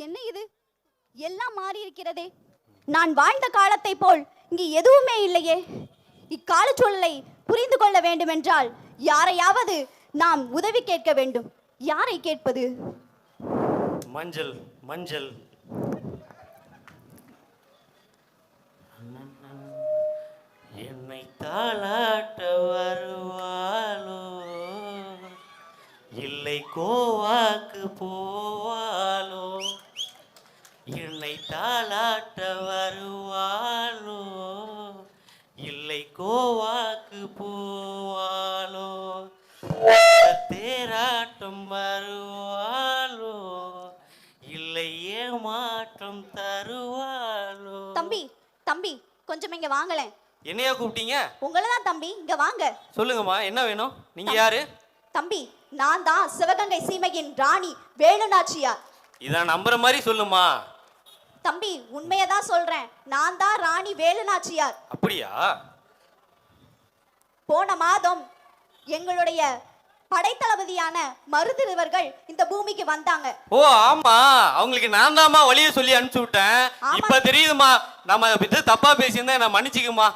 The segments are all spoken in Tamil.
என்ன இது? எல்லாம் மாறி இருக்கிறதே. நான் வாழ்ந்த காலத்தை போல் இங்கு எதுவுமே இல்லையே. இக்கால சூழலை புரிந்து கொள்ள வேண்டும் என்றால் யாரையாவது நாம் உதவி கேட்க வேண்டும். யாரை கேட்பது? மஞ்சள் மஞ்சள் என்னை தாளாட்ட வருவாளோ, இல்லை கோவாக்கு போவாளோ? என்னை தாளாட்ட வருவாளோ, இல்லை கோவாக்கு போவாளோ? தேராட்டம் வருவாளோ, இல்லை ஏமாற்றம் தருவாளோ? தம்பி தம்பி கொஞ்சம் இங்க வாங்களேன். என்னையா கூப்பிட்டீங்க? உங்களை தான் தம்பி, இங்க வாங்க. சொல்லுங்கம்மா, என்ன வேணும்? நீங்க யாரு? தம்பி, நான் தான் சிவகங்கை சீமையின் ராணி வேலுநாச்சியார். இதான் நம்புற மாதிரி சொல்லுமா. தம்பி, உண்மையதான் சொல்றேன். நான் தான் ராணி வேலுநாச்சியார். அப்படியா? போன மாதம் எங்களுடைய படைத்தளபதியான மருதிருவர்கள் இந்த பூமிக்கு வந்தாங்க. ஓ ஆமா, அவங்களுக்கு நான் தாமா வழிய சொல்லி அனுப்பிச்சு விட்டேன். இப்ப தெரியுதுமா, நம்ம இது தப்பா பேசியிருந்தா என்ன மன்னிச்சுக்குமா.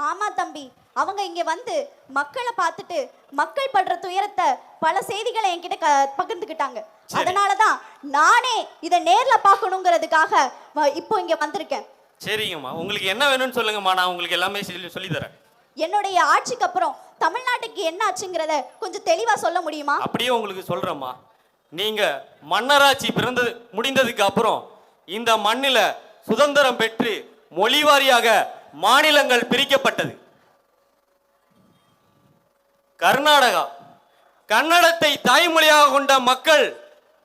ஆமா தம்பி, அவங்க இங்க வந்து மக்களை பார்த்துட்டு மக்கள் படுற துயரத்தை பல செய்திகளை என்கிட்ட பகிர்ந்துக்கிட்டாங்க. அதனாலதான் நானே இதை நேர்ல பார்க்கணுங்கிறதுக்காக இப்போ இங்க வந்திருக்கேன். சரிங்கம்மா, உங்களுக்கு என்ன வேணும்னு சொல்லுங்கம்மா, நான் உங்களுக்கு எல்லாமே சொல்லி தரேன். என்னுடைய ஆட்சிக்கு அப்புறம் தமிழ்நாட்டுக்கு என்ன ஆச்சுங்கிறத கொஞ்சம் தெளிவா சொல்ல முடியுமா? அப்படியே உங்களுக்கு சொல்றேம்மா. நீங்க மன்னராட்சி முடிந்ததுக்கு அப்புறம் இந்த மண்ணில சுதந்திரம் பெற்று மொழி வாரியாக மாநிலங்கள் பிரிக்கப்பட்டது. கர்நாடகா கன்னடத்தை தாய்மொழியாக கொண்ட மக்கள்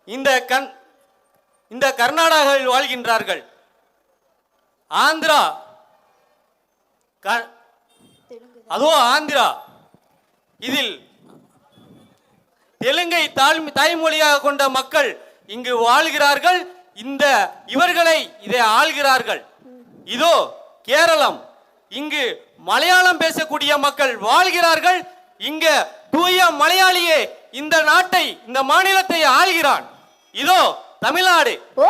இந்த கர்நாடகாவில் வாழ்கின்றார்கள். ஆந்திரா ஆந்திரா இதில் தெலுங்கை தாய்மொழியாக கொண்ட மக்கள் இங்கு வாழ்கிறார்கள். இவர்களை இதை ஆள்கிறார்கள். இதோ கேரளம், இங்கு மலையாளம் பேசக்கூடிய மக்கள் வாழ்கிறார்கள். இங்க தூய மலையாளியே இந்த நாட்டை, இந்த மாநிலத்தை ஆள்கிறான். இதோ தமிழ்நாடு. ஓ,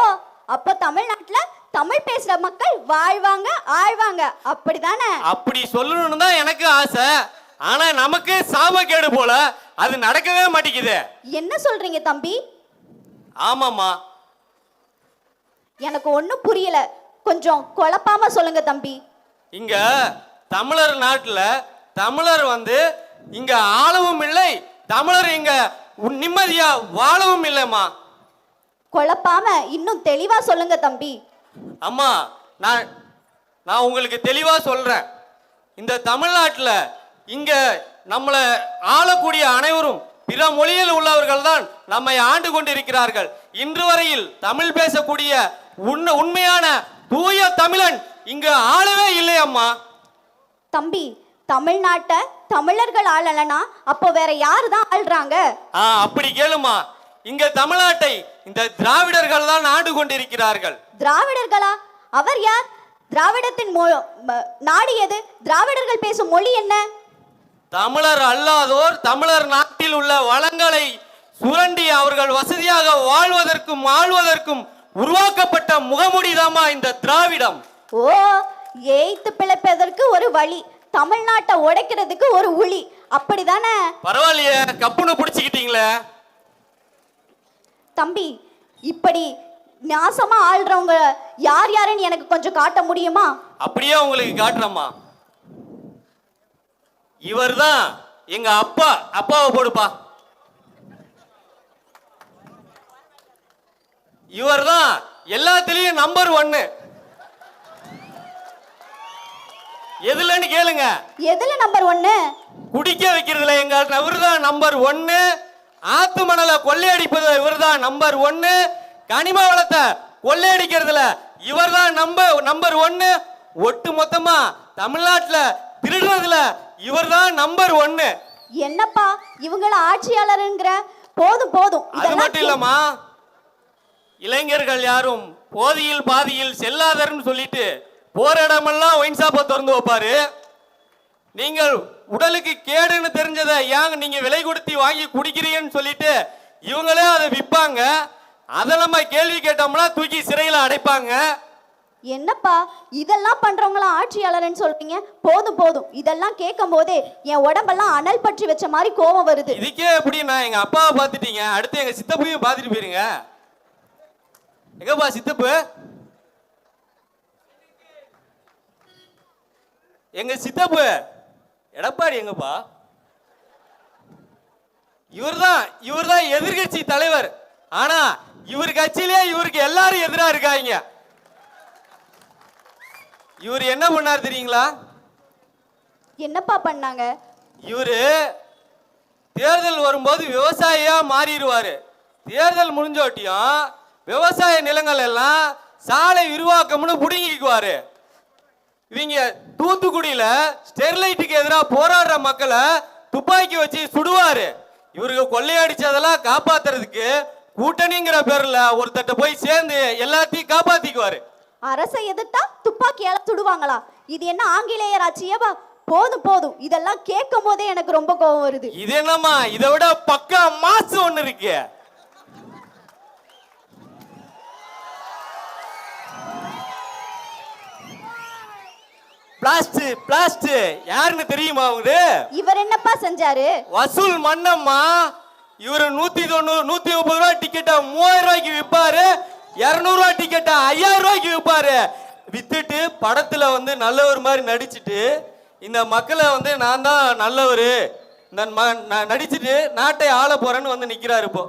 அப்ப தமிழ்நாட்டுல தமிழ் பேசுற மக்கள் வாழ்வாங்க ஆழ்வாங்க, அப்படிதானே? அப்படி சொல்லணும்னு தான் எனக்கு ஆசை. ஆனா நமக்கு சாபக்கேடு போல அது நடக்கவே மாட்டேங்குது. என்ன சொல்றீங்க தம்பி? ஆமாமா, எனக்கு ஒண்ணும் புரியல. கொஞ்சம் குழப்பாம சொல்லுங்க தம்பி. இங்க தமிழர் நாட்டுல தமிழர் இங்க ஆளவும் இல்லை, தமிழர் இங்க நிம்மதியா வாழவும் இல்லைம்மா. குழப்பாம இன்னும் தெளிவா சொல்லுங்க தம்பி. அம்மா, நான் உங்களுக்கு தெளிவா சொல்றேன். இந்த தமிழ்நாட்டுல இங்க நம்மளை ஆளக்கூடிய அனைவரும் பிற மொழியில் உள்ளவர்கள் தான் நம்மை ஆண்டு கொண்டிருக்கிறார்கள். இன்று வரையில் தமிழ் பேசக்கூடிய உண்மையான தூய தமிழன் இங்கு ஆளவே இல்லை அம்மா. தம்பி, தமிழ்நாட்டை தமிழர்கள் ஆளலனா அப்போ வேற யாரு தான் ஆள்றாங்க? அப்படி கேளுமா. இங்க தமிழ்நாட்டை இந்த திராவிடர்கள் தான் ஆண்டு கொண்டிருக்கிறார்கள். திராவிடர்களா? அவர் யார்? திராவிடத்தின் நாடு எது? திராவிடர்கள் பேசும் மொழி என்ன? தமிழர் அல்லாதோர் தமிழர் நாட்டில் உள்ள வளங்களை சுரண்டி அவர்கள் வசதியாக வாழ்வதற்கும் ஆள்வதற்கும் உருவாக்கப்பட்ட முகமுடிதாமா இந்த திராவிடம். ஓ, ஏய்த்து பிழைப்பதற்கு ஒரு வழி, தமிழ்நாட்டை உடைக்கிறதுக்கு ஒரு உளி, அப்படிதானே? பரவாயில்லையே, கப்புன்னு பிடிச்சிக்கிட்டீங்களே. தம்பி, இப்படி நாசமா ஆள்றவங்க யார் யாருன்னு எனக்கு கொஞ்சம் காட்ட முடியுமா? அப்படியே உங்களுக்கு காட்டுறம்மா. இவர்தான் எங்க அப்பாவை போடுப்பா. இவர்தான் எல்லாத்திலையும் நம்பர் 1. எதுலன்னு கேளுங்க. எதுல நம்பர் 1? குடிக்க வைக்கிறதுல எங்க இவர்தான் நம்பர் 1. ஆத்து மணலை கொள்ளையடிப்பது இவர்தான் நம்பர் 1. கனிம வளத்தை கொள்ளையடிக்கிறதுல இவர்தான் நம்பர் 1. ஒட்டு மொத்தமா தமிழ்நாட்டுல திருடுறதுல இவர்தான் நம்பர் 1. என்னப்பா இவங்கள ஆட்சியாளருங்கிற? போதும் போதும். அது மட்டும் இல்லம்மா, இளைஞர்கள் யாரும் போதியில் பாதியில் செல்லாதர்னு சொல்லிட்டு போற இடமெல்லாம் ஒயின் ஷாப்பை திறந்து வைப்பாரு. நீங்கள் உடலுக்கு கேடுன்னு தெரிஞ்சதை ஏங்க நீங்க விலை கொடுத்து வாங்கி குடிக்கிறீங்கன்னு சொல்லிட்டு இவங்களே அதை விற்பாங்க. அதை நம்ம கேள்வி கேட்டோம்னா தூக்கி சிறையில அடைப்பாங்க. என்னப்பா இதெல்லாம் பண்றவங்களாம் ஆட்சியாளர்னு சொல்றீங்க? போதும் போதும், இதெல்லாம் கேட்கும் போதே என் உடம்பெல்லாம் அனல் பற்றி வச்ச மாதிரி கோபம் வருது. இதுக்கே எப்படி நான் எங்க அப்பாவை பார்த்துட்டீங்க, அடுத்து எங்க சித்தப்பையும் பார்த்துட்டு போயிருங்க. எங்கப்பா சித்தப்பு? எங்க சித்தப்பு எடப்பாடி எங்கப்பா? இவர்தான் எதிர்கட்சி தலைவர். ஆனா இவர் கட்சியிலே இவருக்கு எல்லாரும் எதிரா இருக்காங்க. இவர் என்ன பண்ணார் தெரியுங்களா? என்னப்பா பண்ணாங்க? இவரு தேர்தல் வரும்போது விவசாயியா மாறிடுவாரு. தேர்தல் முடிஞ்சோட்டியும் விவசாய நிலங்கள் எல்லாம் சாலை விரிவாக்கம்னு புடுங்கிக்குவாரு. இவங்க தூத்துக்குடியில ஸ்டெர்லைட்டுக்கு எதிராக போராடுற மக்களை துப்பாக்கி வச்சு சுடுவாரு. இவருக்கு கொள்ளையடிச்சதெல்லாம் காப்பாத்துறதுக்கு கூட்டணிங்கிற பேர்ல ஒருத்தட்ட போய் சேர்ந்து எல்லாத்தையும் காப்பாத்திக்குவாரு. அரசை எதிர்த்தா துப்பாக்கியால சுடுவாங்களா? இது என்ன ஆங்கிலேயர் ஆட்சியவா? போதும் போதும், இதெல்லாம் கேட்கும் போதே எனக்கு ரொம்ப கோபம் வருது. இது என்னம்மா, இதை விட பக்கா மாசு ஒண்ணு இருக்கு. பிளாஸ்ட் யாருன்னு தெரியுமா உங்களுக்கு? இவர் என்னப்பா செஞ்சாரு? வசூல் மன்னம்மா. இவரு 190 130 ரூபாய் டிக்கெட்டை 3000 ரூபாய்க்கு விற்பாரு, 200 ரூபாய் டிக்கெட்டை 5000 ரூபாய்க்கு விற்பாரு. வித்துட்டு படத்துல வந்து நல்லவர் மாதிரி நடிச்சுட்டு இந்த மக்களை வந்து நான் தான் நல்லவர் நடிச்சுட்டு நாட்டை ஆள போறேன்னு வந்து நிக்கிறாரு. இப்போ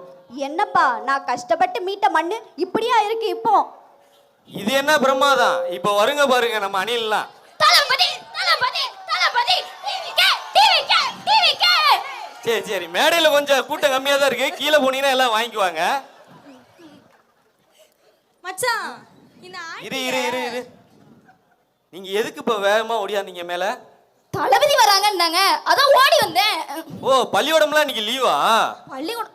என்னப்பா, நான் கஷ்டப்பட்டு மீட்ட மண்ணு இப்படியா இருக்கு இப்போ? இது என்ன பிரமாதம். இப்போ வருங்க பாருங்க நம்ம அணில்லாம். தளபதி தளபதி தளபதி டிவிகே டிவிகே டிவிகே. சரி மேடையில கொஞ்சம் கூட்டம் கம்மியா தான் இருக்கு, கீழே போனீங்கன்னா எல்லாம் வாங்கிக்குவாங்க. மச்சான் இந்த இரு நீங்க எதுக்கு இப்ப வேகமா ஓடியாந்தீங்க மேல? தளபதி வராங்கன்னாங்க, அதான் ஓடி வந்தேன். ஓ, பள்ளிக்கூடம்லாம் இன்னைக்கு லீவா? பள்ளிக்கூடம்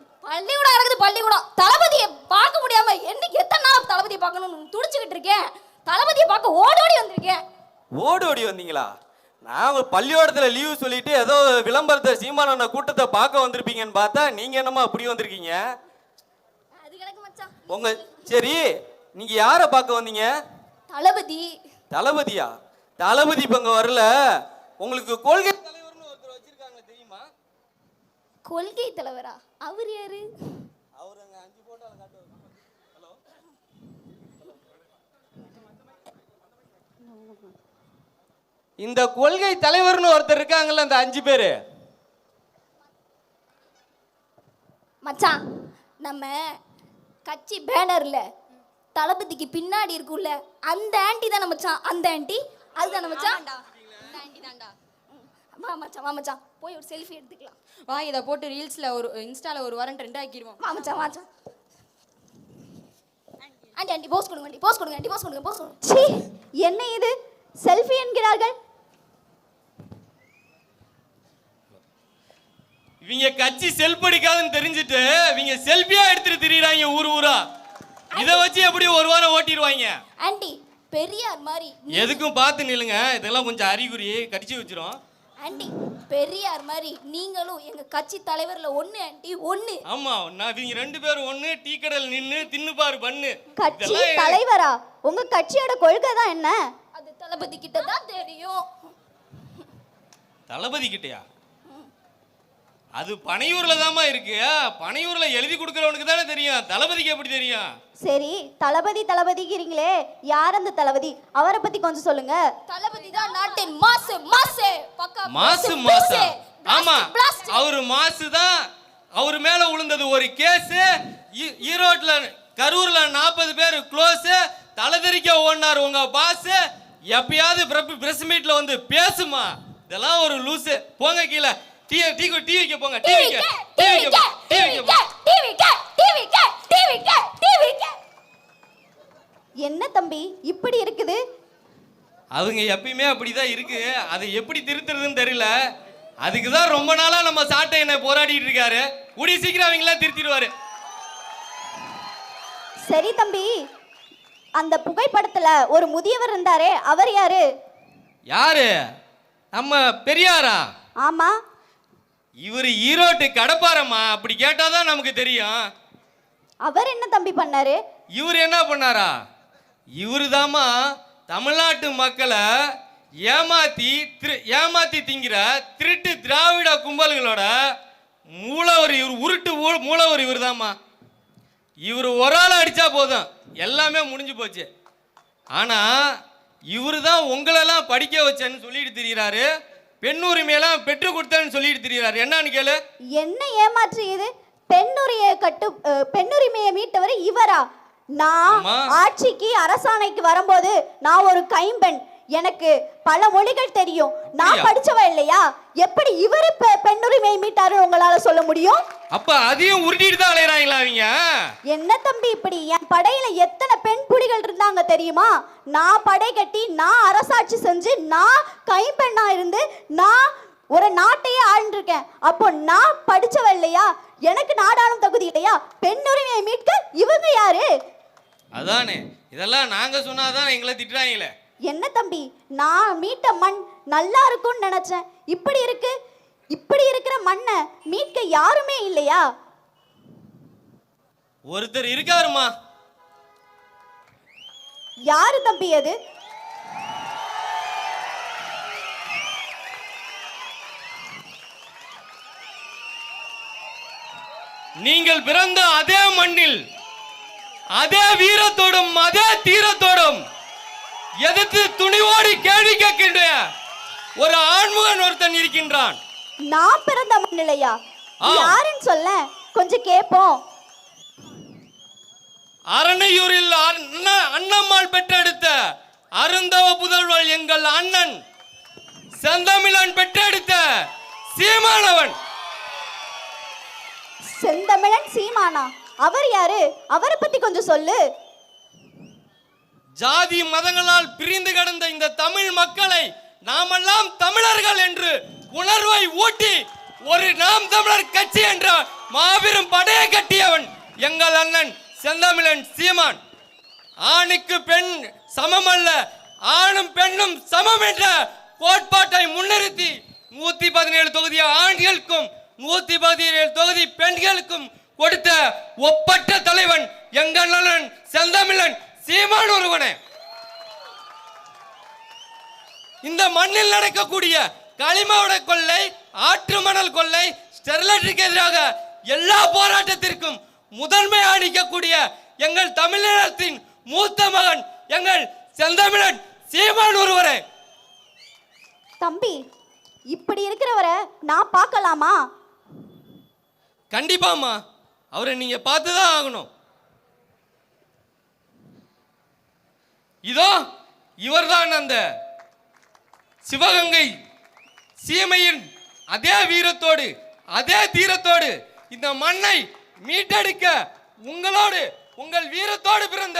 நடக்குது. பள்ளிக்கூடம் தளபதியை பார்க்க முடியாம என்னைக்கு எத்தனை நாள் தளபதியை பார்க்கணும்னு துடிச்சுக்கிட்டு இருக்கேன். தளபதியை பார்க்க ஓடி வந்திருக்கேன். ஓடி வந்தீங்களா? நான் பள்ளிக்கூடத்துல லீவு சொல்லிட்டு ஏதோ விளம்பரத்தை சீமானோட கூட்டத்தை பார்க்க வந்திருப்பீங்கன்னு பார்த்தா நீங்க என்னமா அப்படி வந்திருக்கீங்க? அது கிடக்கு மச்சான். உங்க சரி, நீங்க யாரை பார்க்க வந்தீங்க? தளபதி. தளபதியா? தளபதி இப்ப இங்க வரல. உங்களுக்கு கொள்கை தலைவர்னு ஒருத்தர் வச்சிருக்காங்க தெரியுமா? கொள்கை தலைவரா? அவர் யாரு? அவர் அங்க 5 போட்டால காட்டுவாங்க. ஹலோ, இந்த கொள்கை தலைவர்னு ஒருத்தர் இருக்காங்கல்ல, அந்த 5 பேரு. மச்சான், நம்ம கட்சி பேனர்ல தளபதிக்கு பின்னாடி இருக்குல்ல அந்த ஆண்டி தானே மச்சான்? அந்த ஆண்டி அதுதானே மச்சான்? அந்த ஆண்டி தான்டா. வா மச்சான் போய் ஒரு செல்ஃபி எடுத்துக்கலாம். வா, இதை போட்டு ரீல்ஸ்ல ஒரு இன்ஸ்டால ஒரு வாரம் ட்ரெண்ட் ஆக்கிடுவோம். வா மச்சான் ஆண்டி போஸ் கொடுங்க. ஆண்டி போஸ் கொடுங்க. சீ, என்ன இது? செல்ஃபி என்கிறார்கள். இவங்க கட்சி செல்படிக்காதுன்னு தெரிஞ்சுட்டு இவங்க செல்ஃபியா எடுத்துட்டு திரியறாங்க ஊரா. இத வச்சு எப்படி ஒரு வாரம் ஓட்டிடுவாங்க? ஆண்டி பெரியார் மாதிரி எதுக்கும் பார்த்து நில்லுங்க, இதெல்லாம் கொஞ்சம் அறிகுறி கடிச்சு வச்சிரும். ஆண்டி பெரியார் மாதிரி நீங்களும் எங்க கட்சி தலைவர்ல ஒண்ணு ஆண்டி, ஒண்ணு. ஆமா, நான் இவங்க 2 பேரும் ஒண்ணு. டீ கடையில் நின்னு தின்னு பாரு பண்ணு. கட்சி தலைவரா? உங்க கட்சியோட கொள்கை தான் என்ன? அது தளபதி கிட்ட தான் தெரியும். தளபதி கிட்டயா? அது பனையூர்ல தாமா இருக்கு. பனையூர்ல எழுதி கொடுக்கறவனுக்கு தானே தெரியும், தளபதிக்கு எப்படி தெரியும்? சரி, தளபதிங்கிறீங்களே, யார் அந்த தளபதி? அவரை பத்தி கொஞ்சம் சொல்லுங்க. தளபதி தான் நாட்டின் மாசு பக்கா மாசு. ஆமா, அவரு மாசு தான். அவர் மேல விழுந்தது ஒரு கேஸ். ஈரோட்ல கரூர்ல 40 பேர் க்ளோஸ். தலைதறிக்க ஓடினார் உங்க பாஸ். எப்பயாவது பிரஸ் மீட்ல வந்து பேசுமா? இதெல்லாம் ஒரு லூசு. போங்க கீழே. டீ வைக்க போங்க. என்ன தம்பி இப்படி இருக்குது? அவங்க எப்பயுமே அப்படிதான் இருக்கு. அதை எப்படி திருத்துறதுன்னு தெரியல. அதுக்கு தான் ரொம்ப நாளா நம்ம சாட்டை என்ன போராடிட்டு இருக்காரு. கூடிய சீக்கிரம் அவங்களாம் திருத்திடுவாரு. சரி தம்பி, அந்த புகைப்படத்துல ஒரு முதியவர் இருந்தாரே, அவர் யாரு? யாரு? நம்ம பெரியாரா? ஆமா. இவர் ஈரோட்டு கடப்பாரம்மா. அப்படி கேட்டாதான் நமக்கு தெரியும். அவர் என்ன தம்பி பண்ணாரு? இவர் என்ன பண்ணாரா? இவரு தாமா தமிழ்நாட்டு மக்களை ஏமாத்தி திங்கிற திருட்டு திராவிட கும்பல்களோட மூலவர் இவர், உருட்டு மூலவர் இவர் தாமா. இவர் ஒரு ஆள் அடிச்சா போதும், எல்லாமே முடிஞ்சு போச்சு. ஆனா இவரு தான் உங்களெல்லாம் படிக்க வச்சேன்னு சொல்லிட்டு திரிகிறாரு, பெண் உரிமையெல்லாம் பெற்று கொடுத்தேன்னு சொல்லிட்டு திரிகிறாரு. என்னன்னு கேளு. என்ன ஏமாற்று இது? பெண்ணுரிமையை மீட்டவர் இவரா? நான் ஆட்சிக்கு அரசாணைக்கு வரும்போது நான் ஒரு கைம்பெண், எனக்கு பல மொழிகள் தெரியும், நான் படிச்சவ இல்லையா? எப்படி இவரு பெண்ணுரிமையை மீட்டாரு உங்களால சொல்ல முடியும்? அப்ப அதையும் உருட்டிட்டு தான் அலையறாங்களா அவங்க? என்ன தம்பி இப்படி? என் படையில எத்தனை பெண் புலிகள் இருந்தாங்க தெரியுமா? நான் படை கட்டி, நான் அரசாட்சி செஞ்சு, நான் கைம்பெண்ணா இருந்து, நான் ஒரு நாட்டையே ஆழ்ந்திருக்கேன். அப்போ நான் படிச்சவ இல்லையா? எனக்கு நாடாளும் தகுதி இல்லையா? பெண்ணுரிமையை மீட்க இவங்க யாரு? அதானே, இதெல்லாம் நாங்க சொன்னாதான் எங்களை திட்டுறாங்களே. என்ன தம்பி, நான் மீட்ட மண் நல்லா இருக்கும்னு நினைச்சேன், இப்படி இருக்கு. இப்படி இருக்கிற மண்ணை மீட்க யாருமே இல்லையா? ஒருத்தர் இருக்காருமா. யாரு தம்பி அது? நீங்கள் பிறந்த அதே மண்ணில் அதே வீரத்தோடும் அதே தீரத்தோடும் எதிர்த்து துணிவோடி கேள்வி கேட்கின்ற ஒரு ஆண்மகன் ஒருத்தன் இருக்கின்றான். நான் பிறந்த மண்ணிலையா? யாருன்னு சொல்ல, கொஞ்சம் கேட்போம். அரணையூரில் அண்ணம்மாள் பெற்றெடுத்த அருந்தவ புதல்வள் எங்கள் அண்ணன் செந்தமிழன் பெற்றெடுத்த சீமானவன். செந்தமிழன் சீமானா? அவர் யாரு? அவரை பத்தி கொஞ்சம் சொல்லு. ஜாதி மதங்களால் பிரிந்து கிடந்த இந்த தமிழ் மக்களை நாமெல்லாம் தமிழர்கள் என்று உணர்வை ஊட்டி ஒரு நாம் தமிழர் கட்சி என்ற மாபெரும் படையை கட்டியவன் எங்கள் அண்ணன் செந்தமிழன் சீமான். ஆணுக்கு பெண் சமம் அல்ல, ஆணும் பெண்ணும் சமம் என்ற கோட்பாட்டை முன்னிறுத்தி 117 தொகுதி ஆண்களுக்கும் 117 தொகுதி பெண்களுக்கும் கொடுத்த ஒப்பற்ற தலைவன் எங்கள் அண்ணன் செந்தமிழன் சீமான் ஒருவனே. இந்த மண்ணில் நடக்கக்கூடிய களிமவட கொள்ளை, ஆற்று மணல் கொள்ளை, ஸ்டெர்லைட்டுக்கு எதிராக எல்லா போராட்டத்திற்கும் முதன்மை அளிக்கக்கூடிய எங்கள் தமிழகத்தின் மூத்த மகன் எங்கள் செந்தமிழன் சீமான் ஒருவரே. தம்பி, இப்படி இருக்கிறவரை நான் பார்க்கலாமா? கண்டிப்பாமா, அவரை நீங்க பார்த்துதான் ஆகணும். இதோ இவர்தான் அந்த சிவகங்கை சீமையின் அதே வீரத்தோடு அதே தீரத்தோடு இந்த மண்ணை மீட்டெடுக்க உங்களோடு உங்கள் வீரத்தோடு பிறந்த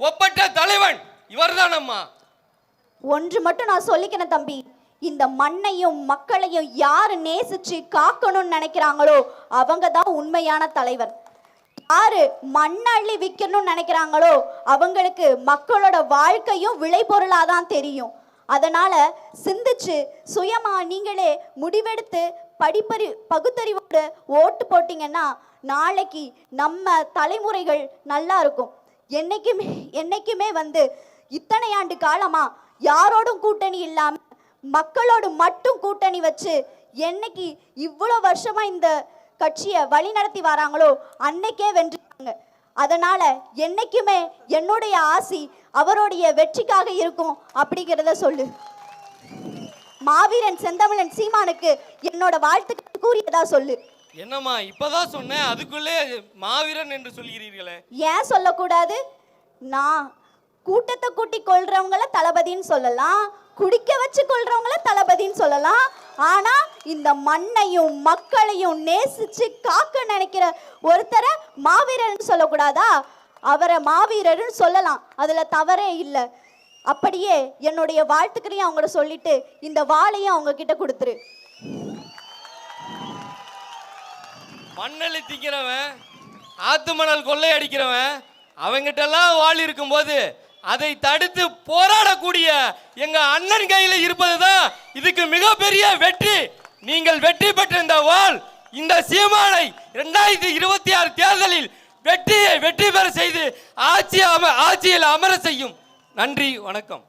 ஒப்பற்ற தலைவன் இவர்தான் அம்மா. ஒன்று மட்டும் நான் சொல்லிக்கிறேன் தம்பி, இந்த மண்ணையும் மக்களையும் யாரு நேசிச்சு காக்கணும்னு நினைக்கிறாங்களோ அவங்க தான் உண்மையான தலைவர். யாரு மண்ணள்ளி விற்கணும்னு நினைக்கிறாங்களோ அவங்களுக்கு மக்களோட வாழ்க்கையும் விளைபொருளாதான் தெரியும். அதனால சிந்திச்சு சுயமா நீங்களே முடிவெடுத்து பகுத்தறிவோடு ஓட்டு போட்டீங்கன்னா நாளைக்கு நம்ம தலைமுறைகள் நல்லா இருக்கும். என்னைக்குமே இத்தனை ஆண்டு காலமா யாரோடும் கூட்டணி இல்லாம மக்களோடு மட்டும் கூட்டணி வச்சு என்னைக்கு இவ்வளோ வருஷமா இந்த கட்சியை வழி நடத்தி வராங்களோ அன்னைக்கே வென்றாங்க. அதனால என்னைக்குமே என்னுடைய ஆசி அவருடைய வெற்றிக்காக இருக்கும் அப்படிங்கிறத சொல்லு. மாவீரன் செந்தமிழன் சீமானுக்கு என்னோட வாழ்த்துக்கள் கூறியதா சொல்லு. என்னம்மா இப்பதான் சொன்னேன், அதுக்குள்ளே மாவீரன் என்று சொல்கிறீர்களே? ஏன் சொல்லக்கூடாது? நான் கூட்டத்தை கூட்டி கொள்றவங்கள தளபதின்னு சொல்லலாம், குடிக்க வச்சு கொள்றவங்கள தளபதின்னு சொல்லலாம். ஆனா இந்த மண்ணையும் மக்களையும் நேசிச்சு காக்க நினைக்கிற ஒருத்தரை மாவீரன் சொல்லக்கூடாதா? அவரை மாவீரர்னு சொல்லலாம், அதுல தவறே இல்லை. அப்படியே என்னுடைய வாழ்த்துக்களையும் அவங்கள சொல்லிட்டு இந்த வாளையும் அவங்க கிட்ட கொடுத்துரு. மண்ணெளி திங்கிறவன், ஆத்து மணல் கொள்ளை அடிக்கிறவன் அவங்கிட்ட எல்லாம் வாழ் இருக்கும்போது அதை தடுத்து போராடக்கூடிய எங்க அண்ணன் கையில இருப்பதுதான் இதுக்கு மிகப்பெரிய வெற்றி. நீங்கள் வெற்றி பெற்ற இந்த வாள் இந்த சீமானை 2026 தேர்தலில் வெற்றி பெற செய்து ஆட்சியில் அமர செய்யும். நன்றி, வணக்கம்.